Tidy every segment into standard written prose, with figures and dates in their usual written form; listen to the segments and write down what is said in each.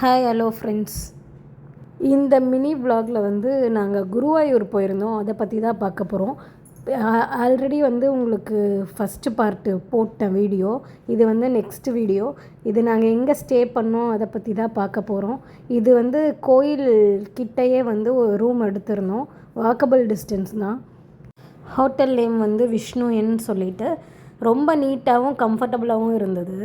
Hi hello friends. இந்த mini விலாகில் வந்து நாங்கள் குருவாயூர் போயிருந்தோம். அதை பற்றி தான் பார்க்க போகிறோம். ஆல்ரெடி வந்து உங்களுக்கு ஃபஸ்ட்டு பார்ட்டு போட்ட வீடியோ, இது வந்து நெக்ஸ்ட் வீடியோ. இது நாங்கள் எங்கே ஸ்டே பண்ணோம் அதை பற்றி தான் பார்க்க போகிறோம். இது வந்து கோயில் கிட்டையே வந்து ஒரு ரூம் எடுத்திருந்தோம். வாக்கபிள் டிஸ்டன்ஸ் தான். ஹோட்டல் நேம் வந்து விஷ்ணுன்னு சொல்லிட்டு ரொம்ப நீட்டாகவும் கம்ஃபர்டபுளாகவும் இருந்தது.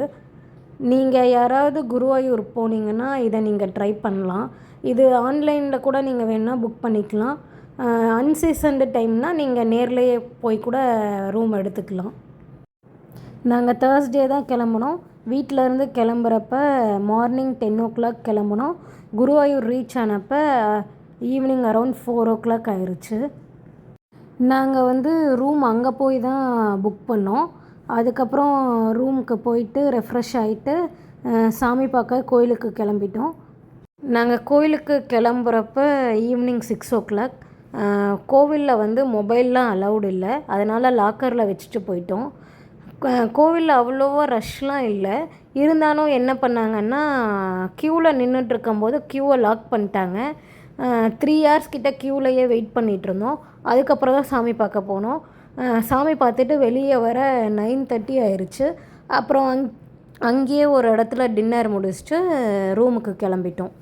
நீங்கள் யாராவது குருவாயூர் போனீங்கன்னா இதை நீங்கள் ட்ரை பண்ணலாம். இது ஆன்லைனில் கூட நீங்கள் வேணால் புக் பண்ணிக்கலாம். அன்சீசன்டு டைம்னால் நீங்கள் நேர்லேயே போய் கூட ரூம் எடுத்துக்கலாம். நாங்கள் தேர்ஸ்டே தான் கிளம்புனோம். வீட்டிலேருந்து கிளம்புறப்ப மார்னிங் 10 கிளம்புனோம். குருவாயூர் ரீச் ஆனப்போ ஈவினிங் அரவுண்ட் 4 ஆயிடுச்சு. நாங்கள் வந்து ரூம் அங்கே போய் தான் புக் பண்ணோம். அதுக்கப்புறம் ரூமுக்கு போயிட்டு ரெஃப்ரெஷ் ஆகிட்டு சாமி பார்க்க கோயிலுக்கு கிளம்பிட்டோம். நாங்கள் கோயிலுக்கு கிளம்புறப்ப ஈவினிங் 6 கோவிலில் வந்து மொபைல்லாம் அலௌடு இல்லை. அதனால் லாக்கரில் வச்சுட்டு போயிட்டோம். கோவிலில் அவ்வளோவா ரஷ்லாம் இல்லை. இருந்தாலும் என்ன பண்ணாங்கன்னா, க்யூவில் நின்றுட்டுருக்கும்போது க்யூவை லாக் பண்ணிட்டாங்க. 3 hours கிட்ட க்யூவிலையே வெயிட் பண்ணிகிட்ருந்தோம். அதுக்கப்புறம் தான் சாமி பார்க்க போனோம். சாமி பார்த்துட்டு வெளியே வர 9:30 ஆயிடுச்சு. அப்புறம் அங்கேயே ஒரு இடத்துல டின்னர் முடிச்சுட்டு ரூமுக்கு கிளம்பிட்டோம்.